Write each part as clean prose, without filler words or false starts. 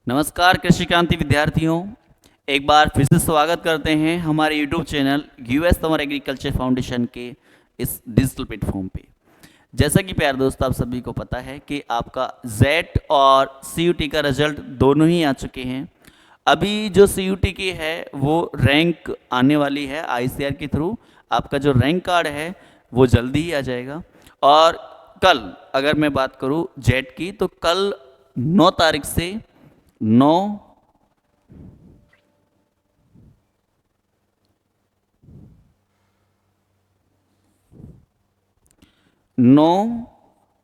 नमस्कार कृषि क्रांति विद्यार्थियों, एक बार फिर से स्वागत करते हैं हमारे YouTube channel US summer agriculture foundation के इस डिजिटल प्लेटफॉर्म पे। जैसा कि प्यारे दोस्त आप सभी को पता है कि आपका जेट और सीयूटी का रिजल्ट दोनों ही आ चुके हैं। अभी जो सीयूटी की है वो रैंक आने वाली है आईसीआर के थ्रू। आपका जो रैंक कार्ड है वो जल्दी ही आ जाएगा। और कल अगर मैं बात करूँ जेट की, तो कल 9 तारीख से 9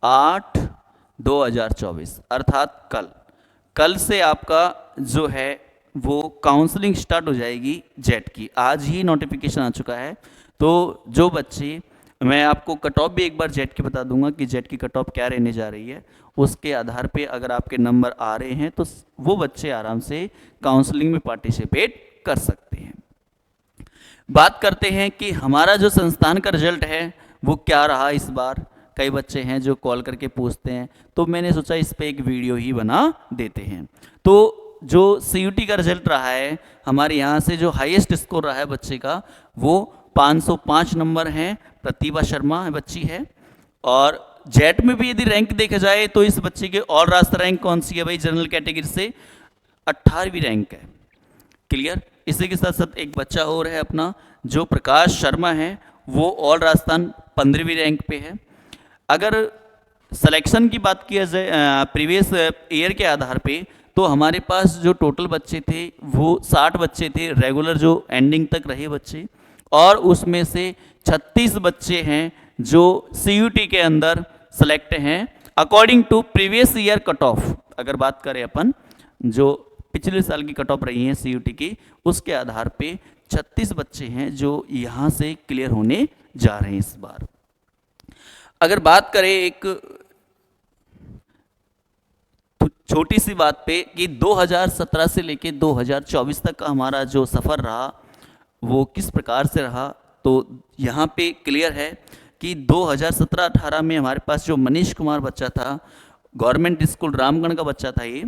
8 2024 अर्थात कल से आपका जो है वो काउंसलिंग स्टार्ट हो जाएगी जेट की। आज ही नोटिफिकेशन आ चुका है। तो जो बच्चे, मैं आपको कट ऑफ भी एक बार जेट की बता दूंगा कि जेट की कट ऑफ क्या रहने जा रही है। उसके आधार पे अगर आपके नंबर आ रहे हैं तो वो बच्चे आराम से काउंसलिंग में पार्टिसिपेट कर सकते हैं। बात करते हैं कि हमारा जो संस्थान का रिजल्ट है वो क्या रहा इस बार। कई बच्चे हैं जो कॉल करके पूछते हैं, तो मैंने सोचा इस पे एक वीडियो ही बना देते हैं। तो जो सीयूटी का रिजल्ट रहा है, हमारे यहाँ से जो हाईएस्ट स्कोर रहा है बच्चे का वो 505 नंबर है। प्रतिभा शर्मा बच्ची है। और जेट में भी यदि रैंक देखा जाए तो इस बच्चे के ऑल रास्ता रैंक कौन सी है भाई, जनरल कैटेगरी से 18वीं रैंक है। क्लियर। इसी के साथ साथ एक बच्चा और है अपना जो प्रकाश शर्मा है, वो ऑल राजस्थान 15वीं रैंक पे है। अगर सिलेक्शन की बात किया जाए प्रीवियस ईयर के आधार पे, तो हमारे पास जो टोटल बच्चे थे वो 60 बच्चे थे, रेगुलर जो एंडिंग तक रहे बच्चे। और उसमें से 36 बच्चे हैं जो सीयूटी के अंदर सेलेक्ट हैं according to previous year cut off. अगर बात करें अपन जो पिछले साल की कट ऑफ रही है सीयूटी की, उसके आधार पे 36 बच्चे हैं जो यहाँ से क्लियर होने जा रहे हैं इस बार। अगर बात करें एक छोटी सी बात पे कि 2017 से लेके 2024 तक का हमारा जो सफ़र रहा वो किस प्रकार से रहा, तो यहाँ पे क्लियर है कि 2017-18 में हमारे पास जो मनीष कुमार बच्चा था, गवर्नमेंट स्कूल रामगढ़ का बच्चा था ये,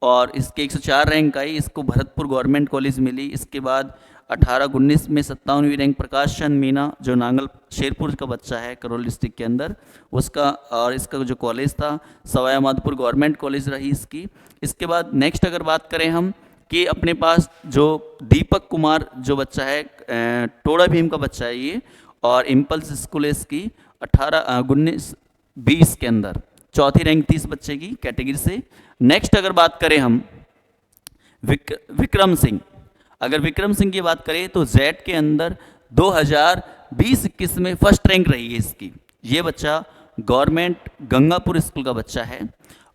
और इसके 104 रैंक आई, इसको भरतपुर गवर्नमेंट कॉलेज मिली। इसके बाद 18-19 में 57वीं रैंक प्रकाश चंद मीना जो नांगल शेरपुर का बच्चा है करौली डिस्ट्रिक्ट के अंदर, उसका। और इसका जो कॉलेज था सवाई माधोपुर गवर्नमेंट कॉलेज रही इसकी। इसके बाद नेक्स्ट अगर बात करें हम कि अपने पास जो दीपक कुमार जो बच्चा है, टोड़ा भीम का बच्चा है ये, और इम्पल्स स्कूल इसकी 18-19-20 के अंदर 4थी रैंक थी इस बच्चे की कैटेगरी से। नेक्स्ट अगर बात करें हम विक्रम सिंह, अगर विक्रम सिंह की बात करें तो जेट के अंदर 2020-21 में फर्स्ट रैंक रही है इसकी। ये बच्चा गवर्नमेंट गंगापुर स्कूल का बच्चा है।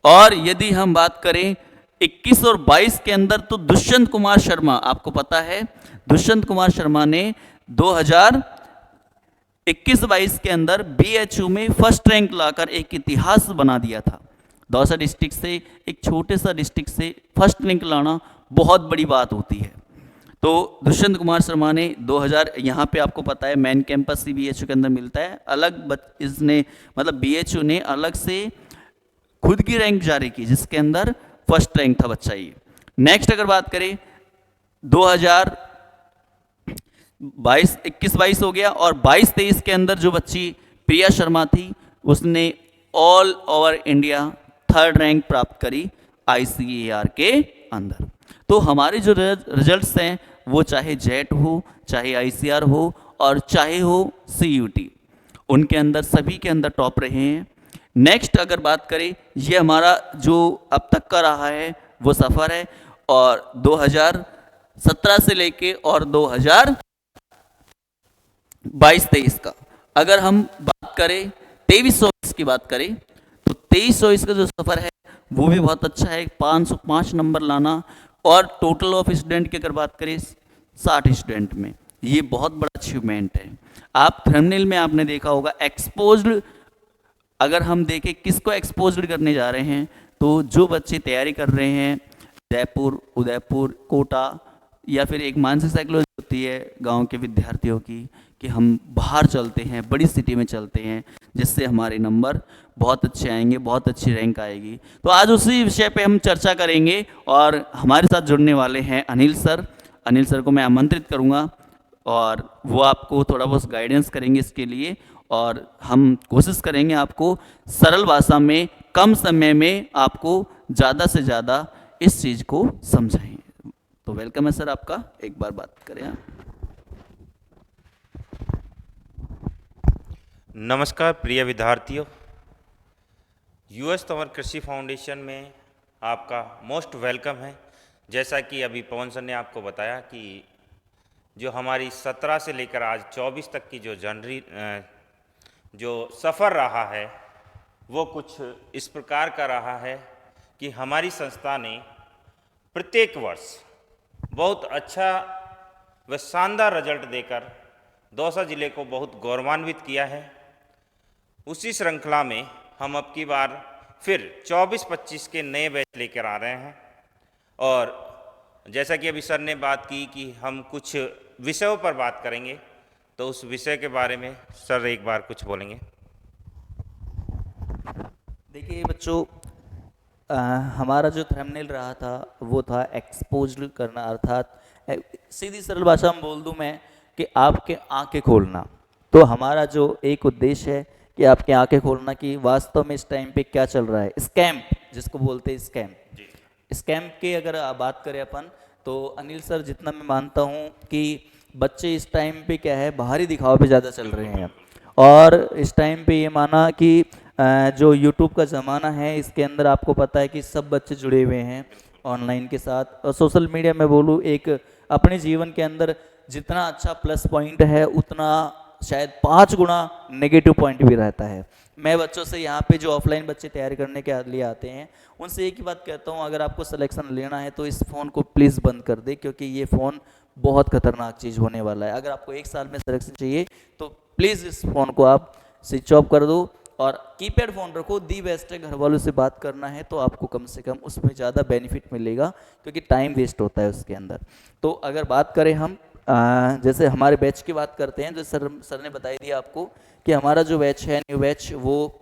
और यदि हम बात करें 21 और 22 के अंदर, तो दुष्यंत कुमार शर्मा, आपको पता है दुष्यंत कुमार शर्मा ने 2021-22 के अंदर बीएचयू में फर्स्ट रैंक लाकर एक इतिहास बना दिया था। दौसा डिस्ट्रिक्ट से, एक छोटे सा डिस्ट्रिक्ट से फर्स्ट रैंक लाना बहुत बड़ी बात होती है। तो दुष्यंत कुमार शर्मा ने 2000, यहाँ पे आपको पता है मेन कैंपस ही बीएचयू के अंदर मिलता है, अलग इसने मतलब बीएचयू ने अलग से खुद की रैंक जारी की जिसके अंदर फर्स्ट रैंक था बच्चा ये। नेक्स्ट अगर बात करें 2021-22 हो गया, और 22-23 के अंदर जो बच्ची प्रिया शर्मा थी उसने all over India 3rd rank प्राप्त करी आईसीएआर के अंदर। तो हमारे जो रिजल्ट्स हैं वो चाहे जेट हो, चाहे आईसीआर हो, और चाहे हो सीयूटी, उनके अंदर सभी के अंदर टॉप रहे हैं। नेक्स्ट अगर बात करें, ये हमारा जो अब तक का रहा है वो सफ़र है, और 2017 से लेके और 2022-23 का अगर हम बात करें, 23-24 की बात करें, तो 23-24 का जो सफ़र है वो भी बहुत अच्छा है। 505 नंबर लाना, और टोटल ऑफ स्टूडेंट की अगर बात करें 60 स्टूडेंट में, ये बहुत बड़ा अचीवमेंट है। आप थंबनेल में आपने देखा होगा एक्सपोज्ड, अगर हम देखें किसको एक्सपोज्ड करने जा रहे हैं, तो जो बच्चे तैयारी कर रहे हैं जयपुर, उदयपुर, कोटा, या फिर एक मानसिक साइकोलॉजी होती है गांव के विद्यार्थियों की कि हम बाहर चलते हैं, बड़ी सिटी में चलते हैं, जिससे हमारे नंबर बहुत अच्छे आएंगे, बहुत अच्छी रैंक आएगी। तो आज उसी विषय पे हम चर्चा करेंगे और हमारे साथ जुड़ने वाले हैं अनिल सर। अनिल सर को मैं आमंत्रित करूंगा और वो आपको थोड़ा बहुत गाइडेंस करेंगे इसके लिए, और हम कोशिश करेंगे आपको सरल भाषा में कम समय में आपको ज़्यादा से ज़्यादा इस चीज़ को समझाएं। तो वेलकम है सर आपका, एक बार बात करें आप। नमस्कार प्रिय विद्यार्थियों, यूएस तंवर कृषि फाउंडेशन में आपका मोस्ट वेलकम है। जैसा कि अभी पवन सर ने आपको बताया कि जो हमारी 17 से लेकर आज 24 तक की जो सफ़र रहा है वो कुछ इस प्रकार का रहा है कि हमारी संस्था ने प्रत्येक वर्ष बहुत अच्छा व शानदार रिजल्ट देकर दौसा जिले को बहुत गौरवान्वित किया है। उसी श्रृंखला में हम अब की बार फिर 24-25 के नए बैच लेकर आ रहे हैं, और जैसा कि अभी सर ने बात की कि हम कुछ विषयों पर बात करेंगे, तो उस विषय के बारे में सर एक बार कुछ बोलेंगे। देखिए बच्चों, हमारा जो थंबनेल रहा था वो था एक्सपोज्ड करना, अर्थात सीधी सरल भाषा में बोल दूं मैं कि आपके आंखें खोलना। तो हमारा जो एक उद्देश्य है कि आपके आंखें खोलना कि वास्तव में इस टाइम पे क्या चल रहा है। स्कैम जिसको बोलते हैं, स्कैम के अगर बात करें अपन, तो अनिल सर जितना मैं मानता हूँ कि बच्चे इस टाइम पे क्या है, बाहरी दिखावा पे ज़्यादा चल रहे हैं। और इस टाइम पे ये माना कि जो यूट्यूब का ज़माना है, इसके अंदर आपको पता है कि सब बच्चे जुड़े हुए हैं ऑनलाइन के साथ। और सोशल मीडिया में बोलूँ, एक अपने जीवन के अंदर जितना अच्छा प्लस पॉइंट है उतना शायद 5 गुना नेगेटिव पॉइंट भी रहता है। मैं बच्चों से यहाँ पे जो ऑफलाइन बच्चे तैयारी करने के लिए आते हैं उनसे एक ही बात कहता हूँ, अगर आपको सिलेक्शन लेना है तो इस फ़ोन को प्लीज़ बंद कर दे, क्योंकि ये फ़ोन बहुत खतरनाक चीज़ होने वाला है। अगर आपको 1 साल में सिलेक्शन चाहिए तो प्लीज़ इस फ़ोन को आप स्विच ऑफ कर दो और कीपैड फ़ोन रखो। दी बेस्ट है, घर वालों से बात करना है तो आपको कम से कम उसमें ज़्यादा बेनिफिट मिलेगा, क्योंकि टाइम वेस्ट होता है उसके अंदर। तो अगर बात करें हम जैसे हमारे बैच की बात करते हैं, जो सर ने बताई दिया आपको कि हमारा जो बैच है, न्यू बैच, वो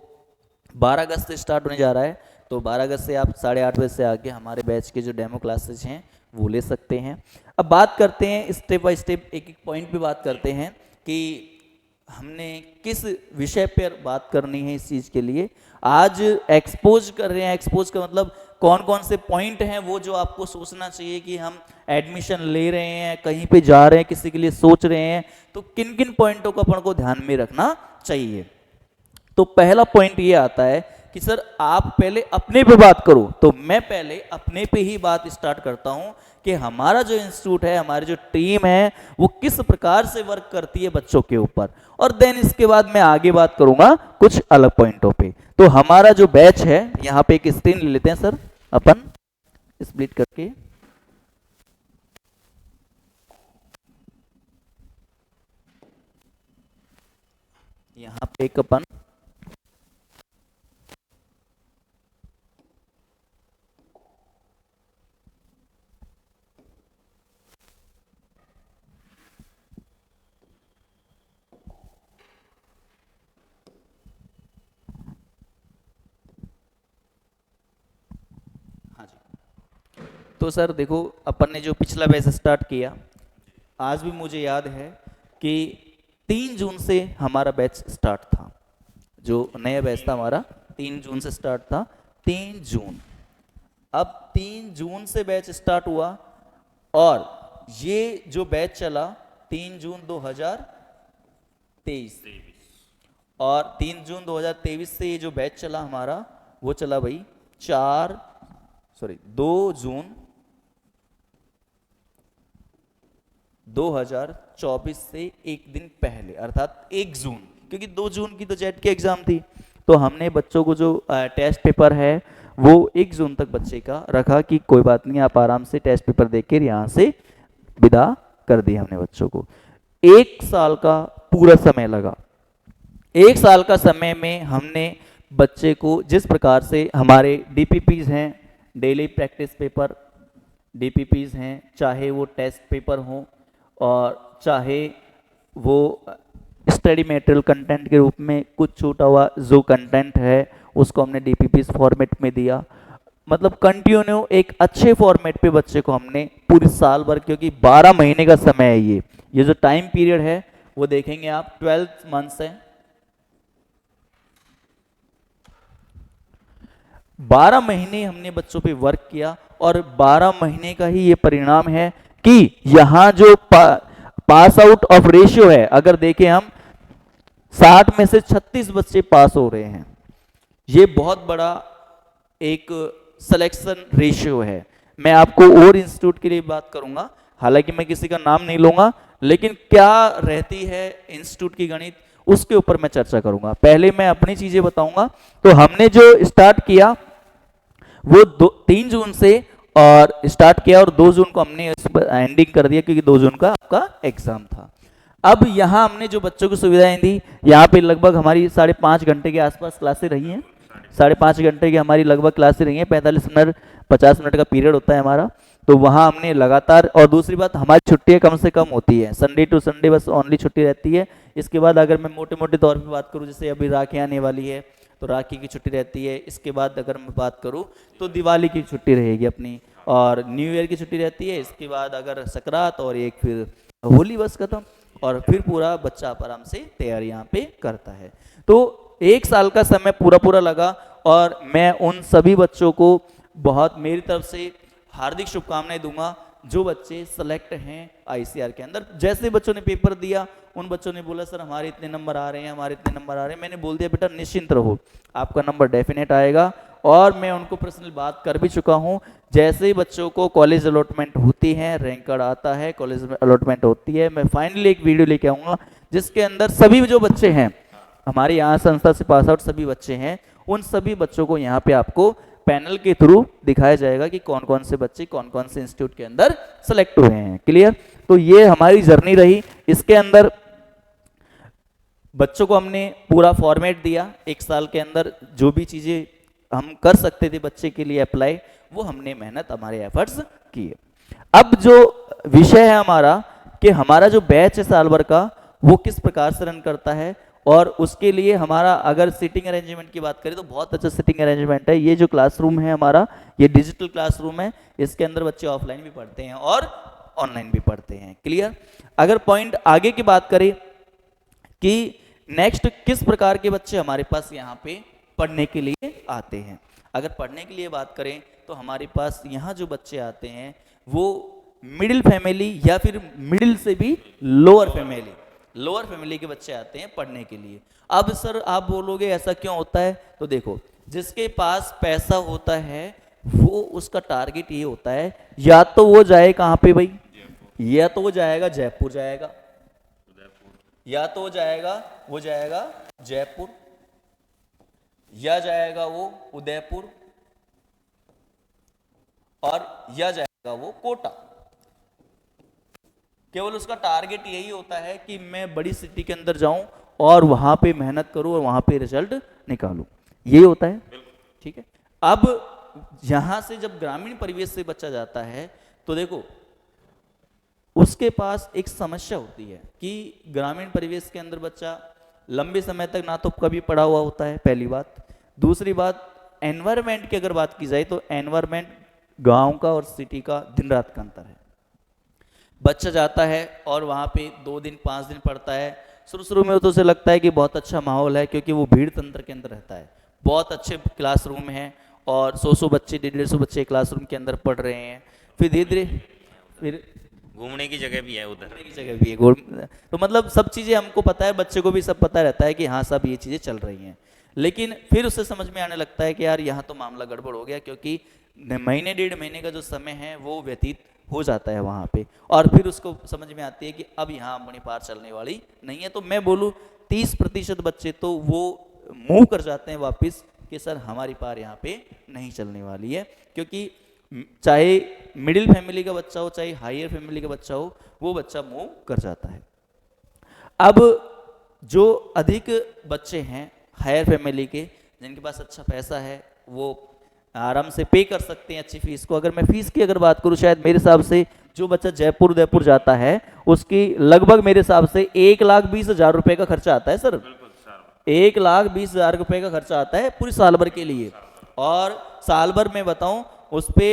12 अगस्त से स्टार्ट होने जा रहा है। तो 12 अगस्त से आप 8:30 बजे से आके हमारे बैच के जो डेमो क्लासेज हैं वो ले सकते हैं। अब बात करते हैं स्टेप बाय स्टेप, एक एक पॉइंट पे बात करते हैं कि हमने किस विषय पर बात करनी है। इस चीज़ के लिए आज एक्सपोज कर रहे हैं। एक्सपोज का मतलब कौन कौन से पॉइंट हैं वो जो आपको सोचना चाहिए कि हम एडमिशन ले रहे हैं, कहीं पे जा रहे हैं, किसी के लिए सोच रहे हैं, तो किन किन पॉइंटों को अपन को ध्यान में रखना चाहिए। तो पहला पॉइंट ये आता है कि सर आप पहले अपने पे बात करो। तो मैं पहले अपने पे ही बात स्टार्ट करता हूं कि हमारा जो इंस्टीट्यूट है, हमारी जो टीम है, वो किस प्रकार से वर्क करती है बच्चों के ऊपर, और देन इसके बाद मैं आगे बात करूंगा कुछ अलग पॉइंटों पे। तो हमारा जो बैच है, यहाँ पे एक स्क्रीन ले लेते हैं सर अपन स्प्लिट करके। यहाँ पे एक अपन तो सर देखो, अपन ने जो पिछला बैच स्टार्ट किया, आज भी मुझे याद है कि 3 जून से हमारा बैच स्टार्ट था। जो नया बैच था हमारा 3 जून से स्टार्ट था। 3 जून, अब 3 जून से बैच स्टार्ट हुआ और ये जो बैच चला 3 जून 2023, और 3 जून 2023 से ये जो बैच चला हमारा वो चला भाई 2 जून 2024 से एक दिन पहले, अर्थात 1 जून, क्योंकि 2 जून की तो जेट की एग्जाम थी। तो हमने बच्चों को जो टेस्ट पेपर है वो 1 जून तक बच्चे का रखा कि कोई बात नहीं, आप आराम से टेस्ट पेपर देकर यहाँ से विदा कर दिया हमने बच्चों को। 1 साल का पूरा समय लगा। 1 साल का समय में हमने बच्चे को जिस प्रकार से हमारे डीपीपीज हैं, डेली प्रैक्टिस पेपर डीपीपीज हैं, चाहे वो टेस्ट पेपर हों, और चाहे वो स्टडी मटेरियल कंटेंट के रूप में कुछ छूटा हुआ जो कंटेंट है उसको हमने डीपीपीस फॉर्मेट में दिया। मतलब कंटिन्यू एक अच्छे फॉर्मेट पे बच्चे को हमने पूरी साल भर, क्योंकि 12 महीने का समय है ये जो टाइम पीरियड है वो देखेंगे आप 12 मंथ्स है। 12 महीने हमने बच्चों पे वर्क किया और 12 महीने का ही ये परिणाम है कि यहां जो पास आउट ऑफ रेशियो है, अगर देखें हम 60 में से 36 बच्चे पास हो रहे हैं। ये बहुत बड़ा एक सिलेक्शन रेशियो है। मैं आपको और इंस्टीट्यूट के लिए बात करूंगा, हालांकि मैं किसी का नाम नहीं लूंगा, लेकिन क्या रहती है इंस्टीट्यूट की गणित उसके ऊपर मैं चर्चा करूंगा। पहले मैं अपनी चीजें बताऊंगा। तो हमने जो स्टार्ट किया वो 3 जून से और स्टार्ट किया और 2 जून को हमने एंडिंग कर दिया, क्योंकि 2 जून का आपका एग्जाम था। अब यहाँ हमने जो बच्चों को सुविधाएं दी, यहाँ पे लगभग हमारी 5.5 घंटे के आसपास क्लासें रही हैं। 5.5 घंटे की हमारी लगभग क्लासें रही हैं। 45 मिनट 50 मिनट का पीरियड होता है हमारा। तो वहाँ हमने लगातार, और दूसरी बात हमारी छुट्टियाँ कम से कम होती है, संडे टू संडे बस ओनली छुट्टी रहती है। इसके बाद अगर मैं मोटे मोटे तौर पर बात करूँ, जैसे अभी राखी आने वाली है तो राखी की छुट्टी रहती है। इसके बाद अगर मैं बात करूँ तो दिवाली की छुट्टी रहेगी अपनी, और न्यू ईयर की छुट्टी रहती है। इसके बाद अगर सकरात और एक फिर होली, बस खत्म, और फिर पूरा बच्चा आराम से तैयारी यहाँ पे करता है। तो 1 साल का समय पूरा लगा और मैं उन सभी बच्चों को बहुत मेरी तरफ से हार्दिक शुभकामनाएं दूंगा जो बच्चे सेलेक्ट हैं आईसीआर के अंदर। जैसे बच्चों ने पेपर दिया, उन बच्चों ने बोला सर हमारे इतने नंबर आ रहे हैं, हमारे इतने नंबर आ रहे हैं। मैंने बोल दिया बेटा निश्चिंत रहो, आपका नंबर डेफिनेट आएगा। और मैं उनको पर्सनल बात कर भी चुका हूँ। जैसे ही बच्चों को कॉलेज अलॉटमेंट होती है, रैंक कार्ड आता है, कॉलेज में अलॉटमेंट होती है, मैं फाइनली एक वीडियो लेके आऊँगा जिसके अंदर सभी जो बच्चे हैं हमारे यहाँ संस्था से पास आउट सभी बच्चे हैं, उन सभी बच्चों को यहाँ पे आपको पैनल के थ्रू दिखाया जाएगा कि कौन कौन से बच्चे कौन कौन से इंस्टीट्यूट के अंदर सेलेक्ट हुए हैं। क्लियर? तो ये हमारी जर्नी रही। इसके अंदर बच्चों को हमने पूरा फॉर्मेट दिया। 1 साल के अंदर जो भी चीजें हम कर सकते थे बच्चे के लिए अप्लाई, वो हमने मेहनत, हमारे एफर्ट्स किए। अब जो विषय है हमारा कि हमारा जो बैच है साल भर का वो किस प्रकार से रन करता है, और उसके लिए हमारा अगर सीटिंग अरेंजमेंट की बात करें तो बहुत अच्छा सीटिंग अरेंजमेंट है। ये जो क्लासरूम है हमारा, ये डिजिटल क्लासरूम है। इसके अंदर बच्चे ऑफलाइन भी पढ़ते हैं और ऑनलाइन भी पढ़ते हैं। क्लियर? अगर पॉइंट आगे की बात करें कि नेक्स्ट किस प्रकार के बच्चे हमारे पास यहाँ पे पढ़ने के लिए आते हैं, अगर पढ़ने के लिए बात करें तो हमारे पास यहाँ जो बच्चे आते हैं वो मिडिल फैमिली या फिर मिडिल से भी लोअर फैमिली के बच्चे आते हैं पढ़ने के लिए। अब सर आप बोलोगे ऐसा क्यों होता है, तो देखो जिसके पास पैसा होता है वो उसका टारगेट ये होता है, या तो वो जाए कहाँ पे भाई, या तो वो जाएगा जयपुर जाएगा, या तो वो जाएगा जयपुर, या जाएगा वो उदयपुर, और या जाएगा वो कोटा। केवल उसका टारगेट यही होता है कि मैं बड़ी सिटी के अंदर जाऊं और वहां पे मेहनत करूं और वहां पे रिजल्ट निकालूं, यही होता है। ठीक है? अब यहां से जब ग्रामीण परिवेश से बच्चा जाता है तो देखो उसके पास एक समस्या होती है कि ग्रामीण परिवेश के अंदर बच्चा लंबे समय तक ना तो कभी पढ़ा हुआ होता है, पहली बात। दूसरी बात एनवायरनमेंट की अगर बात की जाए तो एनवायरनमेंट गांव का और सिटी का दिन रात का अंतर है। बच्चा जाता है और वहाँ पे 2 दिन 5 दिन पढ़ता है। शुरू में तो उसे लगता है कि बहुत अच्छा माहौल है, क्योंकि वो भीड़ तंत्र के अंदर रहता है, बहुत अच्छे क्लासरूम हैं और 100 बच्चे 150 बच्चे क्लासरूम के अंदर पढ़ रहे हैं। फिर धीरे धीरे फिर घूमने की जगह भी है, उधर घूमने की जगह भी है, तो मतलब सब चीज़ें हमको पता है, बच्चे को भी सब पता रहता है कि हाँ सब ये चीज़ें चल रही हैं। लेकिन फिर उसे समझ में आने लगता है कि यार यहाँ तो मामला गड़बड़ हो गया, क्योंकि महीने 1.5 महीने का जो समय है वो व्यतीत हो जाता है वहाँ पे, और फिर उसको समझ में आती है कि अब यहाँ अपनी पार चलने वाली नहीं है। तो मैं बोलूँ 30% बच्चे तो वो मूव कर जाते हैं वापस कि सर हमारी पार यहाँ पे नहीं चलने वाली है, क्योंकि चाहे मिडिल फैमिली का बच्चा हो चाहे हायर फैमिली का बच्चा हो, वो बच्चा मूव कर जाता है। अब जो अधिक बच्चे हैं हायर फैमिली के, जिनके पास अच्छा पैसा है, वो आराम से पे कर सकते हैं अच्छी फीस को। अगर मैं फीस की अगर बात करूं, शायद मेरे हिसाब से जो बच्चा जयपुर उदयपुर जाता है उसकी लगभग मेरे हिसाब से 1,20,000 रुपए का खर्चा आता है सर। 1,20,000 रुपए का खर्चा आता है पूरी साल भर के लिए। और साल भर में बताऊं उस पे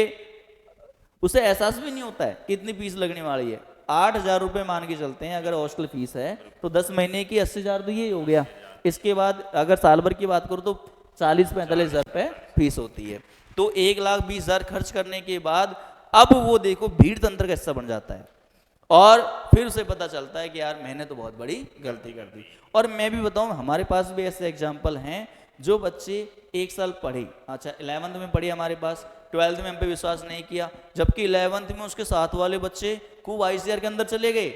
उसे एहसास भी नहीं होता है कितनी फीस लगने वाली है। 8,000 रुपये मान के चलते हैं अगर हॉस्टल फीस है तो 10 महीने की 80,000 तो ये हो गया। इसके बाद अगर साल भर की बात करूँ तो 40-45,000 रुपये फीस होती है। तो 1,20,000 खर्च करने के बाद अब वो देखो भीड़ तंत्र का हिस्सा बन जाता है और फिर उसे पता चलता है कि यार मैंने तो बहुत बड़ी गलती कर दी। और मैं भी बताऊं हमारे पास भी ऐसे एग्जाम्पल हैं जो बच्चे 1 साल पढ़े, अच्छा 11th में पढ़े हमारे पास, 12th में हम पे विश्वास नहीं किया, जबकि 11th में उसके साथ वाले बच्चे खूब ICR के अंदर चले गए।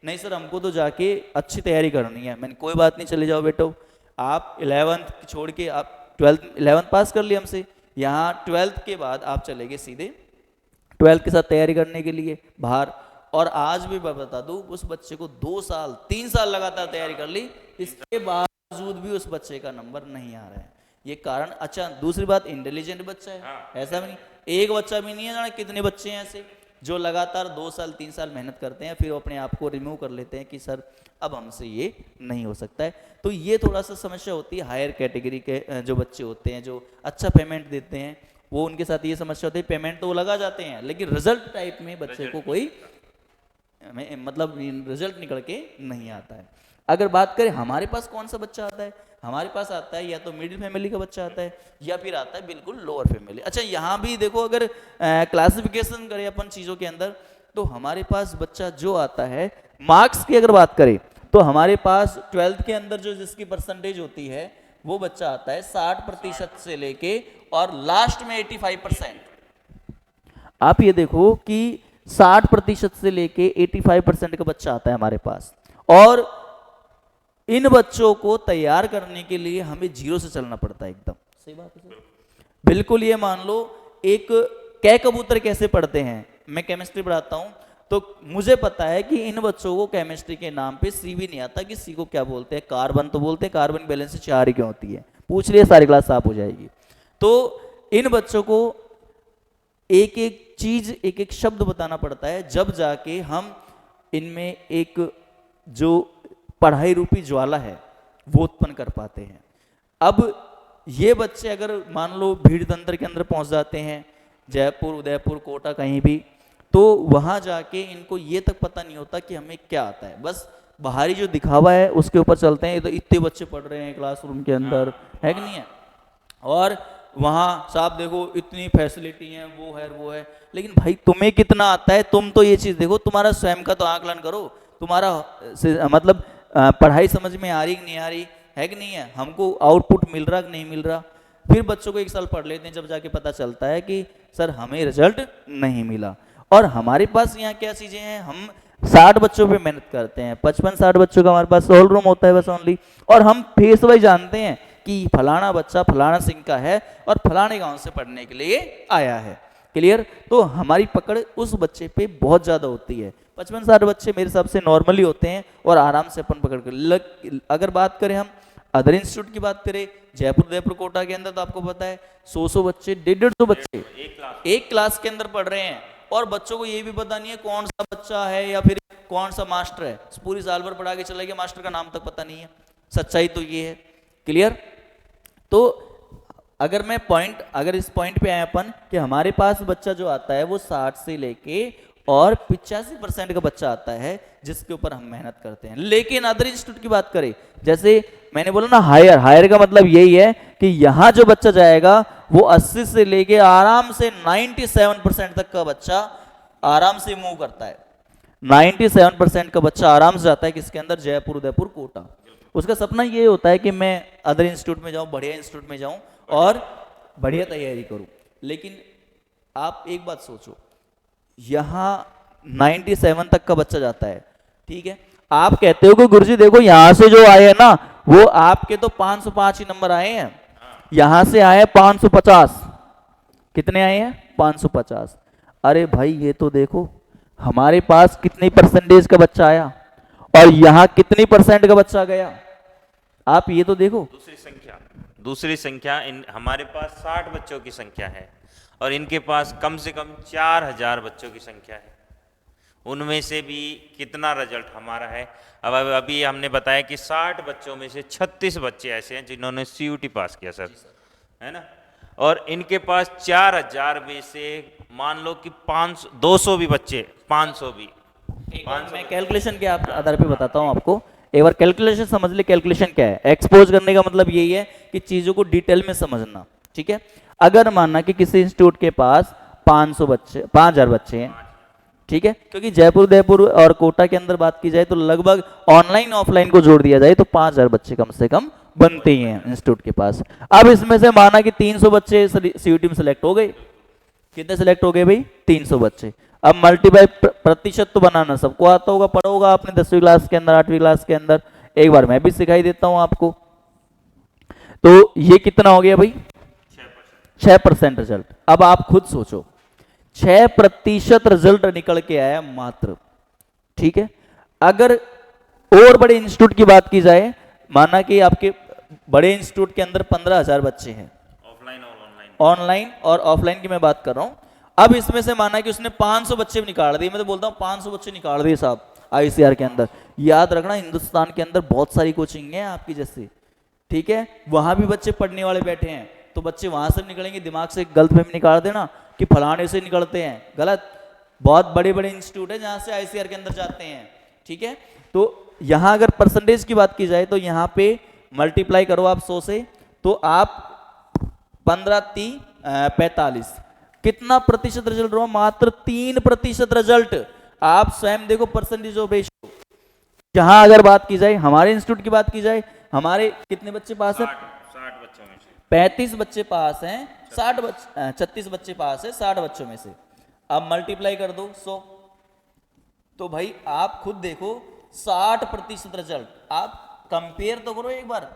नहीं सर हमको तो जाके अच्छी तैयारी करनी है। मैंने कोई बात नहीं चले जाओ बेटो, आप 11th छोड़ के आप 11th पास कर लिया हमसे, यहाँ 12th के बाद आप चले गए सीधे 12th के साथ तैयारी करने के लिए बाहर। और आज भी मैं बता दूं उस बच्चे को 2 साल 3 साल लगातार तैयारी कर ली, इसके बावजूद भी उस बच्चे का नंबर नहीं आ रहा है। ये कारण, अच्छा दूसरी बात इंटेलिजेंट बच्चा है, ऐसा भी नहीं एक बच्चा भी नहीं है, जाने कितने बच्चे हैं ऐसे जो लगातार 2 साल 3 साल मेहनत करते हैं फिर अपने आप को रिमूव कर लेते हैं कि सर अब हमसे ये नहीं हो सकता है। तो ये थोड़ा सा समस्या होती है हायर कैटेगरी के जो बच्चे होते हैं जो अच्छा पेमेंट देते हैं, वो उनके साथ ये समस्या होती है पेमेंट तो वो लगा जाते हैं लेकिन रिजल्ट टाइप में बच्चे को कोई मतलब रिजल्ट निकल के नहीं आता है। अगर बात करें हमारे पास कौन सा बच्चा आता है, हमारे पास आता है या तो मिडिल फैमिली का बच्चा आता है या फिर आता है बिल्कुल लोअर फैमिली। अच्छा यहाँ भी देखो अगर क्लासिफिकेशन करें अपन चीज़ों के अंदर तो हमारे पास बच्चा जो आता है मार्क्स की अगर बात करें तो हमारे पास 12th के अंदर जो जिसकी परसेंटेज होती है वो बच्चा आता है 60% से लेके और लास्ट में 85%। आप ये देखो कि 60% से लेके 85% का बच्चा आता है हमारे पास। और इन बच्चों को तैयार करने के लिए हमें 0 से चलना पड़ता है। एकदम सही बात है सर। बिल्कुल ये मान लो एक कै कबूतर कैसे पढ़ते हैं, मैं केमिस्ट्री पढ़ाता हूं तो मुझे पता है कि इन बच्चों को केमिस्ट्री के नाम पे सी भी नहीं आता कि सी को क्या बोलते हैं, कार्बन तो बोलते हैं, कार्बन बैलेंस 4 ही क्यों होती है, पूछ लिए सारी क्लास साफ हो जाएगी। तो इन बच्चों को एक एक चीज एक एक शब्द बताना पड़ता है जब जाके हम इनमें एक जो पढ़ाई रूपी ज्वाला है वो उत्पन्न कर पाते हैं। अब ये बच्चे अगर मान लो भीड़ तंत्र के अंदर पहुंच जाते हैं, जयपुर उदयपुर कोटा कहीं भी, तो वहां जाके इनको ये तक पता नहीं होता कि हमें क्या आता है, बस बाहरी जो दिखावा है उसके ऊपर चलते हैं। तो इतने बच्चे पढ़ रहे हैं क्लासरूम के अंदर, है कि नहीं है, और वहाँ साहब देखो इतनी फैसिलिटी है, वो है, लेकिन भाई तुम्हें कितना आता है, तुम तो ये चीज़ देखो, तुम्हारा स्वयं का तो आकलन करो, तुम्हारा मतलब पढ़ाई समझ में आ रही कि नहीं आ रही, है कि नहीं है, हमको आउटपुट मिल रहा कि नहीं मिल रहा। फिर बच्चों को 1 साल पढ़ लेते हैं जब जाके पता चलता है कि सर हमें रिजल्ट नहीं मिला। और हमारे पास यहाँ क्या चीज़ें हैं, हम 60 बच्चों पे मेहनत करते हैं, 55-60 बच्चों का हमारे पास हॉल रूम होता है बस ओनली, और हम फेस वाइज जानते हैं कि फलाना बच्चा फलाना सिंह का है और फलाने गांव से पढ़ने के लिए आया है। क्लियर। तो हमारी पकड़ उस बच्चे पे बहुत ज़्यादा होती है। 55-60 बच्चे मेरे हिसाब से नॉर्मली होते हैं और आराम से अपन पकड़ कर। अगर बात करें हम अदर इंस्टीट्यूट की बात करें, जयपुर उदयपुर कोटा के अंदर तो आपको पता है 100 बच्चे 150 बच्चे एक क्लास के अंदर पढ़ रहे हैं, और बच्चों को ये भी पता नहीं है कौन सा बच्चा है या फिर कौन सा मास्टर है। पूरी साल भर पढ़ा के चला गया, मास्टर का नाम तक पता नहीं है। सच्चाई तो ये है। क्लियर। तो अगर इस पॉइंट पे आए अपन कि हमारे पास बच्चा जो आता है वो 60 से लेके और 85% का बच्चा आता है जिसके ऊपर हम मेहनत करते हैं। लेकिन अदर इंस्टीट्यूट की बात करें, जैसे मैंने बोला ना हायर का मतलब यही है कि यहाँ जो बच्चा जाएगा वो 80 से लेके आराम से 97% तक का बच्चा आराम से मूव करता है। 97% का बच्चा आराम से जाता है किसके अंदर, जयपुर उदयपुर कोटा। उसका सपना ये होता है कि मैं अदर इंस्टीट्यूट में जाऊं, बढ़िया इंस्टीट्यूट में जाऊं और बढ़िया तैयारी करूं। लेकिन आप एक बात सोचो, यहाँ 97 तक का बच्चा जाता है, ठीक है, आप कहते हो कि गुरुजी देखो यहाँ से जो आए हैं ना वो आपके तो 505 ही नंबर आए हैं, यहाँ से आए 550। कितने आए हैं? 550। अरे भाई ये तो देखो हमारे पास कितनी परसेंटेज का बच्चा आया और यहाँ कितनी % का बच्चा गया, आप ये तो देखो। दूसरी संख्या इन हमारे पास 60 बच्चों की संख्या है और इनके पास कम से कम 4000 बच्चों की संख्या है। उनमें से भी कितना रिजल्ट हमारा है। अब अभी हमने बताया कि 60 बच्चों में से 36 बच्चे ऐसे हैं जिन्होंने CUT पास किया सर, है ना। और इनके पास 4000 में से मान लो कि 500 200 भी बच्चे, 500 भी, मैं कैलकुलेशन के आधार पे बताता हूँ आपको। एक बार कैलकुलेशन समझ ले। कैलकुलेशन क्या है? एक्सपोज करने का मतलब यही है कि चीजों को डिटेल में समझना, ठीक है। अगर मानना कि किसी इंस्टीट्यूट के पास 500 बच्चे, 5000 बच्चे हैं, ठीक है, क्योंकि जयपुर, उदयपुर और कोटा के अंदर बात की जाए तो लगभग ऑनलाइन ऑफलाइन को जोड़ दिया जाए तो 5000 बच्चे कम से कम बनते ही हैं इंस्टीट्यूट के पास। अब इसमें से माना कि 300 बच्चे CUT में सेलेक्ट हो गए। कितने सेलेक्ट हो गए भाई? 300 बच्चे। अब मल्टीप्लाई प्रतिशत तो बनाना सबको आता होगा, पढ़ा होगा आपने 10वीं क्लास के अंदर, 8वीं क्लास के अंदर। एक बार मैं भी सिखाई देता हूं आपको। तो ये कितना हो गया भाई? 6% रिजल्ट। अब आप खुद सोचो, 6% रिजल्ट निकल के आया मात्र, ठीक है। अगर और बड़े इंस्टीट्यूट की बात की जाए, माना कि आपके बड़े इंस्टीट्यूट के अंदर 15,000 बच्चे हैं, ऑनलाइन और ऑफलाइन की मैं बात कर रहा हूं। अब इसमें से माना कि उसने 500 बच्चे निकाल दिए, मैं तो बोलता हूं 500 बच्चे निकाल दिए साहब ICR के अंदर। याद रखना, हिंदुस्तान के अंदर बहुत सारी कोचिंग है आपकी जैसे, ठीक है, वहां भी बच्चे पढ़ने वाले बैठे हैं, तो बच्चे वहां से निकलेंगे। दिमाग से गलत फहमी निकाल देना कि फलाने से निकलते हैं, गलत। बहुत बड़े बड़े इंस्टीट्यूट है जहां से ICR के अंदर जाते हैं, ठीक है। तो यहां अगर परसेंटेज की बात की जाए तो यहां पे मल्टीप्लाई करो आप 100 से, तो आप 15×3=45। कितना प्रतिशत रिजल्ट रहा? मात्र 3% रिजल्ट। आप स्वयं देखो परसेंटेज ऑफ रेशियो। जहां अगर बात की जाए, हमारे इंस्टीट्यूट की बात की जाए, हमारे कितने बच्चे पास है? 60 बच्चों में से 35 बच्चे पास हैं, 36 बच्चे पास है 60 बच्चों में से। अब मल्टीप्लाई कर दो 100, तो भाई आप खुद देखो 60% रिजल्ट। आप कंपेयर तो करो एक बार,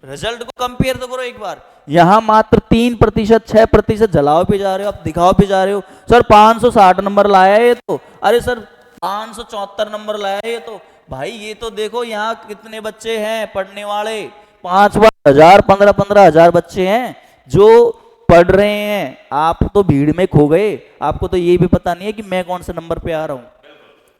रिजल्ट को कंपेयर तो करो एक बार। यहां मात्र 3%, 6% जलाओ पे जा रहे हो आप, दिखाओ पे जा रहे हो। सर 560 नंबर लाया ये तो, अरे सर 574 नंबर लाया ये तो। भाई ये तो देखो यहाँ कितने बच्चे हैं पढ़ने वाले, 5,000, 15,000 बच्चे हैं जो पढ़ रहे हैं। आप तो भीड़ में खो गए, आपको तो ये भी पता नहीं है कि मैं कौन से नंबर पे आ रहा हूं।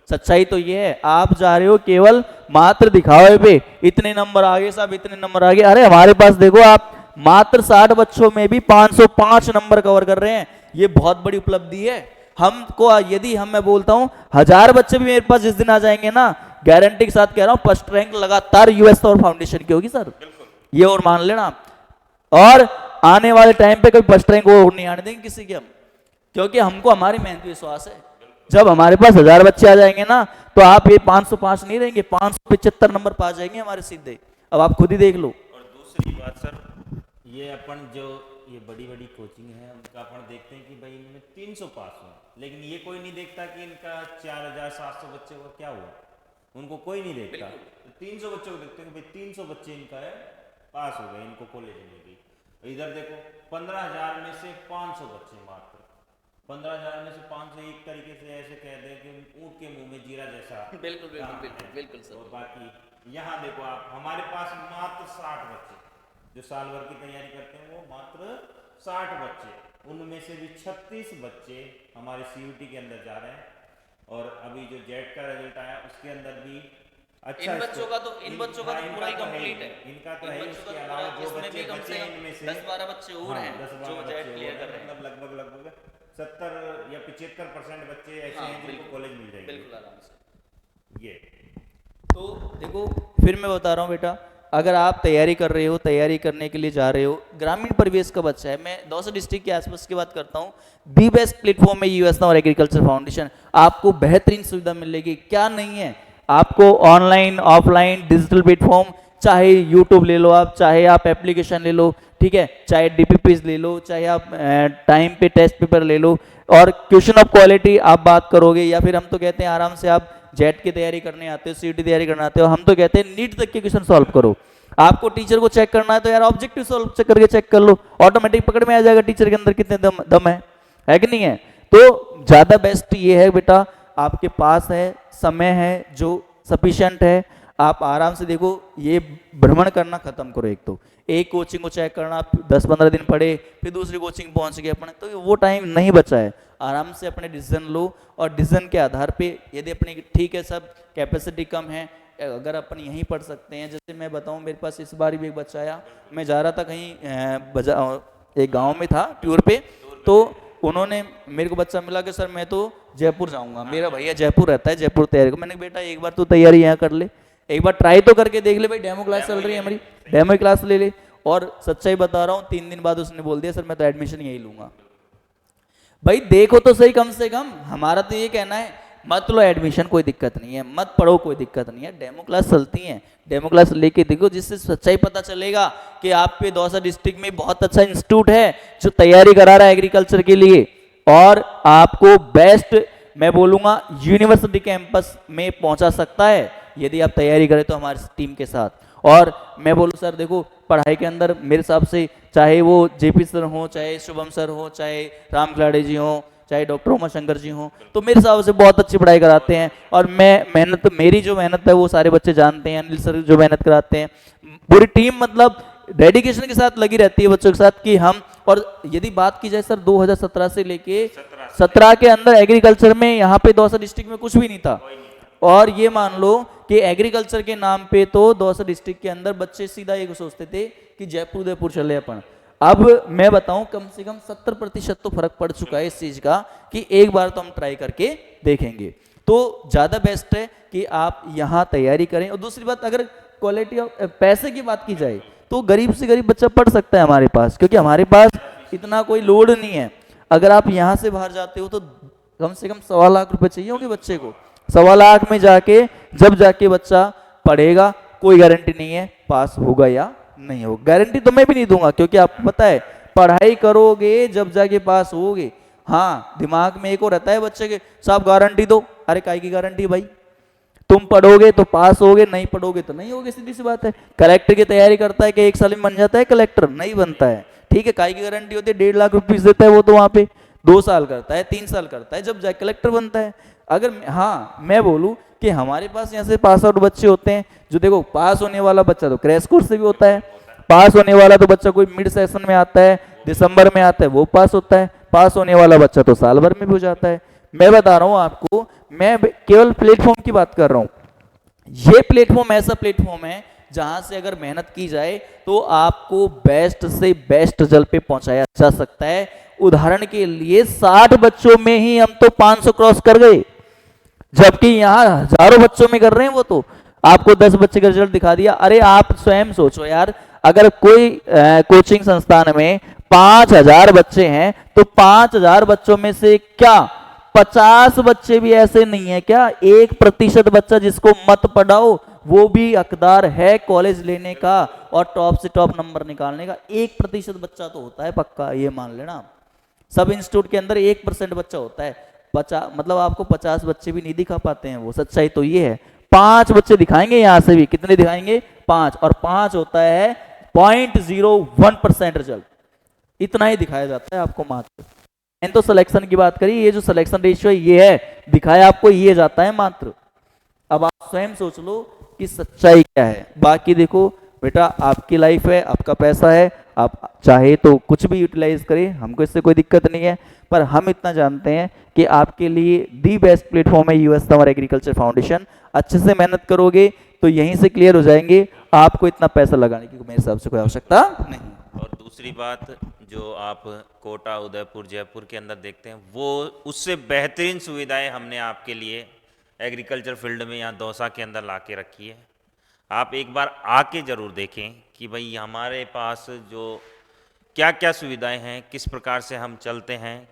सच्चाई तो ये है, आप जा रहे हो केवल मात्र दिखावे पे, इतने नंबर आगे साहब, इतने नंबर आगे। अरे हमारे पास देखो आप, मात्र 60 बच्चों में भी 505 नंबर कवर कर रहे हैं। ये बहुत बड़ी उपलब्धि है हमको। यदि मैं बोलता हूं 1000 बच्चे भी मेरे पास जिस दिन आ जाएंगे ना, गारंटी के साथ कह रहा हूं फर्स्ट रैंक लगातार US और फाउंडेशन की होगी सर, ये और मान लेना। और आने वाले टाइम पे कभी फर्स्ट रैंक और नहीं आने देंगे किसी के हम, क्योंकि हमको हमारी मेहनत विश्वास है। जब हमारे पास 1000 बच्चे आ जाएंगे ना, तो आप ये 505 नहीं रहेंगे, 575 नंबर पा जाएंगे हमारे सीधे। अब आप खुद ही देख लो। और दूसरी बात सर, ये अपन जो ये बड़ी बड़ी कोचिंग है उनका अपन देखते हैं कि भाई इनमें 300 पास हुआ, लेकिन ये कोई नहीं देखता कि इनका 4700 बच्चे हुआ क्या हुआ, उनको कोई नहीं देखता। तो 300 बच्चों को देखते हैं कि भाई 300 बच्चे इनका है पास हो गए, इनको कॉलेज मिलेगी। इधर देखो 15,000 में से 500 बच्चे, मात्र 15,000 में से 500, एक तरीके से ऐसे कह दे कि ऊँट के मुंह में जीरा जैसा। बिल्कुल बिल्कुल बिल्कुल बिल्कुल सर। और बाकी यहाँ देखो आप, हमारे पास मात्र 60 बच्चे जो साल भर की तैयारी करते हैं, वो मात्र 60 बच्चे, उनमें से भी 36 बच्चे हमारे CUT के अंदर जा रहे हैं। और अभी जो जेट का रिजल्ट आया उसके अंदर भी अच्छा, इन बच्चों का तो पूरा ही कंप्लीट है। इनका तो है, इसके अलावा जो बच्चे बचे हैं इनमें से 10-12 बच्चे और हैं जो जेट क्लियर कर रहे हैं। मतलब लगभग 70 या 75% बच्चे ऐसे हैं जिनको कॉलेज मिल जाएंगे। बिल्कुल आराम से। ये तो देखो, फिर मैं बता रहा हूँ बेटा, अगर आप तैयारी कर रहे हो, तैयारी करने के लिए जा रहे हो, ग्रामीण परिवेश का बच्चा है, मैं दौसा डिस्ट्रिक्ट के आसपास की बात करता हूँ, दी बेस्ट प्लेटफॉर्म है US और एग्रीकल्चर फाउंडेशन। आपको बेहतरीन सुविधा मिलेगी। क्या नहीं है, आपको ऑनलाइन ऑफलाइन डिजिटल प्लेटफॉर्म, चाहे YouTube ले लो आप, चाहे आप एप्लीकेशन ले लो, ठीक है, चाहे DPPs ले लो, चाहे आप टाइम पे टेस्ट पेपर ले लो, और क्वेश्चन ऑफ क्वालिटी आप बात करोगे, या फिर हम तो कहते हैं आराम से आप जेट की तैयारी करने आते हो, CUT तैयारी करने आते हो, हम तो कहते हैं नीट तक के क्वेश्चन सॉल्व करो। आपको टीचर को चेक करना है तो यार ऑब्जेक्टिव सॉल्व करके चेक कर लो, ऑटोमेटिक पकड़ में आ जाएगा टीचर के अंदर कितने दम है कि नहीं है। तो ज्यादा बेस्ट ये है बेटा, आपके पास है, समय है जो सफिशिएंट है, आप आराम से देखो, ये भ्रमण करना खत्म करो। एक तो एक कोचिंग को चेक करना, 10-15 दिन पढ़े, फिर दूसरी कोचिंग पहुंच गए अपने, तो वो टाइम नहीं बचा है। आराम से अपने डिसीजन लो, और डिसीजन के आधार पे यदि अपनी ठीक है, सब कैपेसिटी कम है, अगर अपन यहीं पढ़ सकते हैं। जैसे मैं बताऊं, मेरे पास इस बार भी एक बच्चा आया, मैं जा रहा था कहीं एक गांव में था टूर पे, तो उन्होंने मेरे को बच्चा मिला कि सर मैं तो जयपुर जाऊंगा, मेरा भैया जयपुर रहता है, जयपुर तैयारी को। मैंने कहा बेटा एक बार तू तैयारी यहाँ कर ले, एक बार ट्राई तो करके देख ले भाई, डेमो क्लास चल रही है हमारी, डेमो क्लास ले ले। और सच्चाई बता रहा हूँ, 3 दिन बाद उसने बोल दिया सर मैं तो एडमिशन यही लूंगा। भाई देखो तो सही, कम से कम हमारा तो ये कहना है, मत लो एडमिशन कोई दिक्कत नहीं है, मत पढ़ो कोई दिक्कत नहीं है, डेमो क्लास चलती है, डेमो क्लास लेके देखो, जिससे सच्चाई पता चलेगा कि आप पे दौसा डिस्ट्रिक्ट में बहुत अच्छा इंस्टीट्यूट है जो तैयारी करा रहा है एग्रीकल्चर के लिए, और आपको बेस्ट मैं बोलूंगा यूनिवर्सिटी कैंपस में पहुंचा सकता है यदि आप तैयारी करें तो हमारी टीम के साथ। और मैं बोलूँ सर देखो, पढ़ाई के अंदर मेरे हिसाब से चाहे वो जेपी सर हो, चाहे शुभम सर हो, चाहे राम खिलाड़ी जी हो, चाहे डॉक्टर उमा शंकर जी हो, तो मेरे हिसाब से बहुत अच्छी पढ़ाई कराते हैं। और मेरी जो मेहनत है वो सारे बच्चे जानते हैं, अनिल सर जो मेहनत कराते हैं, पूरी टीम मतलब डेडिकेशन के साथ लगी रहती है बच्चों के साथ कि हम। और यदि बात की जाए सर 2017 से लेके 17 के अंदर एग्रीकल्चर में यहाँ पे दौसा डिस्ट्रिक्ट में कुछ भी नहीं था, और ये मान लो कि एग्रीकल्चर के नाम पे तो दौसा डिस्ट्रिक्ट के अंदर बच्चे सीधा ये सोचते थे कि जयपुर उदयपुर चले अपन। अब मैं बताऊं कम से कम 70% तो फर्क पड़ चुका है इस चीज का कि एक बार तो हम ट्राई करके देखेंगे, तो ज्यादा बेस्ट है कि आप यहाँ तैयारी करें। और दूसरी बात, अगर क्वालिटी ऑफ पैसे की बात की जाए तो गरीब से गरीब बच्चा पढ़ सकता है हमारे पास, क्योंकि हमारे पास इतना कोई लोड नहीं है। अगर आप यहाँ से बाहर जाते हो तो कम से कम 1.25 लाख रुपए चाहिए होंगे बच्चे को। 1.25 लाख में जब जाके बच्चा पढ़ेगा, कोई गारंटी नहीं है पास होगा या नहीं होगा, गारंटी तो मैं भी नहीं दूंगा, क्योंकि आपको पता है पढ़ाई करोगे जब जाके पास होगे। हाँ, दिमाग में एक और रहता है बच्चे के, साहब गारंटी दो, अरे काय की गारंटी भाई, तुम पढ़ोगे तो पास होगे, नहीं पढ़ोगे तो नहीं होगे, सीधी सी बात है। कलेक्टर की तैयारी करता है कि 1 साल में बन जाता है कलेक्टर? नहीं बनता है। ठीक है, काय की गारंटी होती है? 1.5 लाख रुपीज देता है वो तो वहां पे, 2 साल करता है, 3 साल करता है, जब जाके कलेक्टर बनता है। अगर हाँ मैं बोलूं कि हमारे पास यहाँ से पास आउट बच्चे होते हैं, जो देखो पास होने वाला बच्चा तो क्रैश कोर्स से भी होता है, पास होने वाला तो बच्चा कोई मिड सेशन में आता है, दिसंबर में आता है, वो पास होता है, पास होने वाला बच्चा तो साल भर में भी हो जाता है। मैं बता रहा हूं आपको, मैं केवल प्लेटफॉर्म की बात कर रहा हूं। ये प्लेटफॉर्म ऐसा प्लेटफॉर्म है जहां से अगर मेहनत की जाए तो आपको बेस्ट से बेस्ट रिजल्ट पे पहुंचाया जा सकता है। उदाहरण के लिए 60 बच्चों में ही हम तो 500 क्रॉस कर गए, जबकि यहाँ हजारों बच्चों में कर रहे हैं वो तो आपको 10 बच्चे का रिजल्ट दिखा दिया। अरे आप स्वयं सोचो यार, अगर कोई कोचिंग संस्थान में 5000 बच्चे हैं तो 5000 बच्चों में से क्या 50 बच्चे भी ऐसे नहीं है क्या? 1% बच्चा जिसको मत पढ़ाओ वो भी हकदार है कॉलेज लेने का और टॉप से टॉप नंबर निकालने का। 1% बच्चा तो होता है पक्का, ये मान लेना। सब इंस्टीट्यूट के अंदर 1% बच्चा होता है। 50 मतलब आपको 50 बच्चे भी नहीं दिखा पाते हैं वो, सच्चाई तो ये है। 5 बच्चे दिखाएंगे यहाँ से भी, कितने दिखाएंगे? 5, और 5 होता है 0.01% रिजल्ट, इतना ही दिखाया जाता है आपको मात्र। तो सिलेक्शन की बात करी, ये जो सिलेक्शन रेशियो ये है, दिखाया आपको ये जाता है मात्र। अब आप स्वयं सोच लो कि सच्चाई क्या है। बाकी देखो बेटा, आपकी लाइफ है, आपका पैसा है, आप चाहे तो कुछ भी यूटिलाइज करें, हमको इससे कोई दिक्कत नहीं है। पर हम इतना जानते हैं कि आपके लिए दी बेस्ट प्लेटफॉर्म है यूएस समर एग्रीकल्चर फाउंडेशन। अच्छे से मेहनत करोगे तो यहीं से क्लियर हो जाएंगे, आपको इतना पैसा लगाने की मेरे हिसाब से कोई आवश्यकता नहीं। और दूसरी बात, जो आप कोटा, उदयपुर, जयपुर के अंदर देखते हैं, वो उससे बेहतरीन सुविधाएं हमने आपके लिए एग्रीकल्चर फील्ड में यहाँ दौसा के अंदर ला के रखी है। आप एक बार आके ज़रूर देखें कि भाई हमारे पास जो क्या क्या सुविधाएं हैं, किस प्रकार से हम चलते हैं,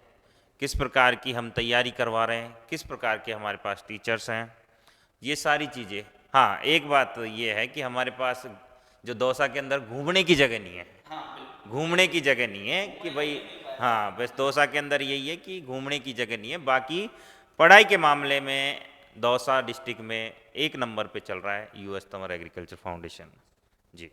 किस प्रकार की हम तैयारी करवा रहे हैं, किस प्रकार के हमारे पास टीचर्स हैं, ये सारी चीज़ें। हाँ, एक बात ये है कि हमारे पास जो दौसा के अंदर घूमने की जगह नहीं है, घूमने की जगह नहीं है कि भाई, हाँ बस दौसा के अंदर यही है कि घूमने की जगह नहीं है। बाकी पढ़ाई के मामले में दौसा डिस्ट्रिक्ट में 1 नंबर पे चल रहा है यूएस तंवर एग्रीकल्चर फाउंडेशन जी।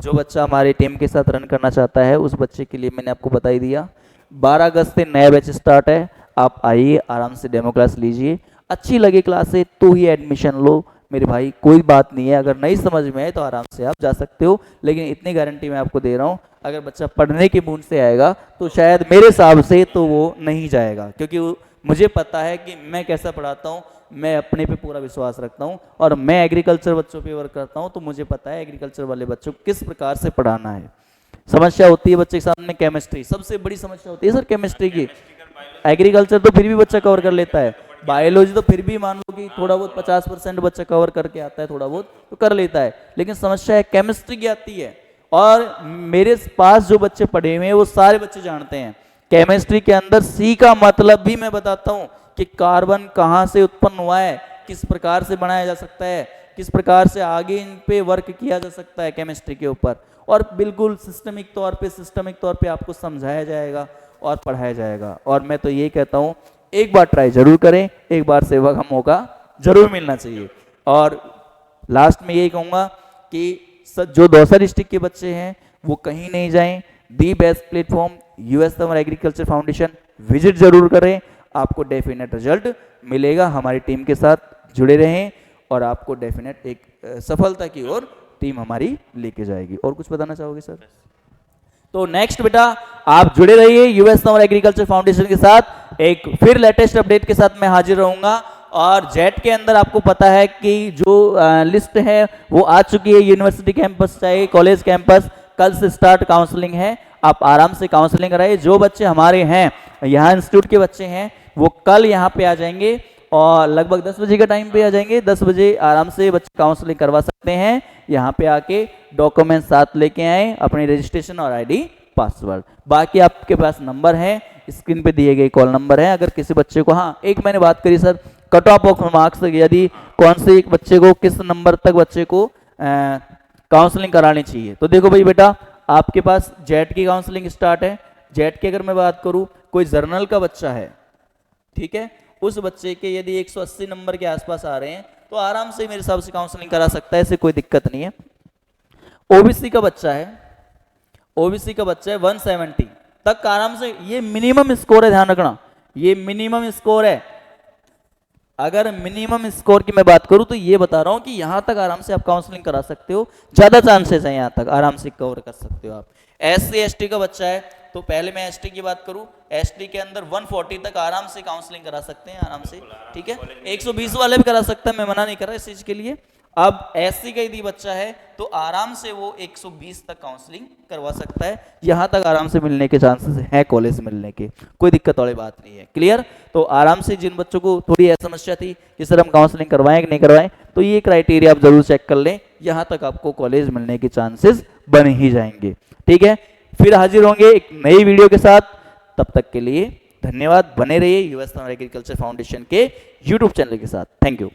जो बच्चा हमारी टीम के साथ रन करना चाहता है उस बच्चे के लिए मैंने आपको बता ही दिया, 12 अगस्त से नया बैच स्टार्ट है। आप आइए, आराम से डेमो क्लास लीजिए, अच्छी लगे क्लास है तो ही एडमिशन लो, मेरे भाई कोई बात नहीं है, अगर नहीं समझ में आए तो आराम से आप जा सकते हो, लेकिन इतनी गारंटी मैं आपको दे रहा हूँ, अगर बच्चा पढ़ने के मूड से आएगा तो शायद मेरे हिसाब से तो वो नहीं जाएगा, क्योंकि मुझे पता है कि मैं कैसा पढ़ाता हूँ, मैं अपने पे पूरा विश्वास रखता हूँ और मैं एग्रीकल्चर बच्चों पे वर्क करता हूँ, तो मुझे पता है एग्रीकल्चर वाले बच्चों को किस प्रकार से पढ़ाना है। समस्या होती है बच्चे के सामने केमिस्ट्री, सबसे बड़ी समस्या होती है सर केमिस्ट्री की। एग्रीकल्चर तो फिर भी बच्चा कवर कर लेता है, बायोलॉजी तो फिर भी मान लो कि थोड़ा बहुत 50% बच्चा कवर करके आता है, थोड़ा बहुत तो कर लेता है, लेकिन समस्या है केमिस्ट्री की आती है। और मेरे पास जो बच्चे पढ़े हुए हैं वो सारे बच्चे जानते हैं केमिस्ट्री के अंदर सी का मतलब भी मैं बताता हूँ कि कार्बन कहाँ से उत्पन्न हुआ है, किस प्रकार से बनाया जा सकता है, किस प्रकार से आगे इन पे वर्क किया जा सकता है केमिस्ट्री के ऊपर, और बिल्कुल सिस्टमिक तौर पे आपको समझाया जाएगा और पढ़ाया जाएगा। और मैं तो ये कहता हूँ एक बार ट्राई जरूर करें, एक बार सेवा का मौका जरूर मिलना चाहिए। और लास्ट में यही कहूँगा कि जो दौसा डिस्ट्रिक्ट के बच्चे हैं वो कहीं नहीं जाएं, the best platform US Tanwar agriculture foundation visit जरूर करें, आपको डेफिनेट रिजल्ट मिलेगा। हमारी टीम के साथ जुड़े रहें और आपको डेफिनेट एक सफलता की ओर टीम हमारी लेके जाएगी। और कुछ बताना चाहोगे सर? तो नेक्स्ट बेटा आप जुड़े रहिए यूएस तंवर एग्रीकल्चर फाउंडेशन के साथ, एक फिर लेटेस्ट अपडेट के साथ मैं हाजिर रहूंगा। और जेट के अंदर आपको पता है कि जो लिस्ट है वो आ चुकी है, यूनिवर्सिटी कैंपस चाहे कॉलेज कैंपस, कल से स्टार्ट काउंसलिंग है, आप आराम से काउंसलिंग कराइए। जो बच्चे हमारे हैं यहाँ इंस्टीट्यूट के बच्चे हैं वो कल यहाँ पे आ जाएंगे और लगभग 10 बजे का टाइम पे आ जाएंगे, 10 बजे आराम से बच्चे काउंसलिंग करवा सकते हैं। यहाँ पे आके डॉक्यूमेंट साथ लेके आए, अपनी रजिस्ट्रेशन और आईडी पासवर्ड, बाकी आपके पास नंबर है, स्क्रीन पे दिए गए कॉल नंबर है। अगर किसी बच्चे को, हाँ एक मैंने बात करी सर कट ऑफ मार्क्स, यदि कौन से एक बच्चे को किस नंबर तक बच्चे को काउंसलिंग करानी चाहिए, तो देखो भाई बेटा आपके पास जेट की काउंसलिंग स्टार्ट है। जेट की अगर मैं बात करूं, कोई जर्नल का बच्चा है, ठीक है, उस बच्चे के यदि 180 नंबर के आसपास आ रहे हैं तो आराम से मेरे हिसाब से काउंसलिंग करा सकता है, ऐसे कोई दिक्कत नहीं है। ओबीसी का बच्चा है, ओबीसी का बच्चा है 170 तक आराम से, ये मिनिमम स्कोर है, ध्यान रखना ये मिनिमम स्कोर है। अगर मिनिमम स्कोर की मैं बात करूं तो ये बता रहा हूं कि यहां तक आराम से आप काउंसलिंग करा सकते हो, ज्यादा चांसेस हैं यहां तक आराम से कवर कर सकते हो आप। एससी एसटी का बच्चा है तो पहले मैं एसटी की बात करूं, एसटी के अंदर 140 तक आराम से काउंसलिंग करा सकते हैं, आराम से, ठीक है, 120 वाले भी करा सकता है, मैं मना नहीं कर रहा इस चीज के लिए। अब एससी का यदि बच्चा है तो आराम से वो 120 तक काउंसलिंग करवा सकता है, यहां तक आराम से मिलने के चांसेस हैं कॉलेज मिलने के, कोई दिक्कत वाली बात नहीं है। क्लियर? तो आराम से जिन बच्चों को थोड़ी ऐसी समस्या थी कि सर हम काउंसलिंग करवाएं कि नहीं करवाएं, तो ये क्राइटेरिया आप जरूर चेक कर लें, यहां तक आपको कॉलेज मिलने के चांसेस बन ही जाएंगे। ठीक है, फिर हाजिर होंगे एक नई वीडियो के साथ, तब तक के लिए धन्यवाद। बने रहिए यूएस तंवर एग्रीकल्चर फाउंडेशन के यूट्यूब चैनल के साथ। Thank you.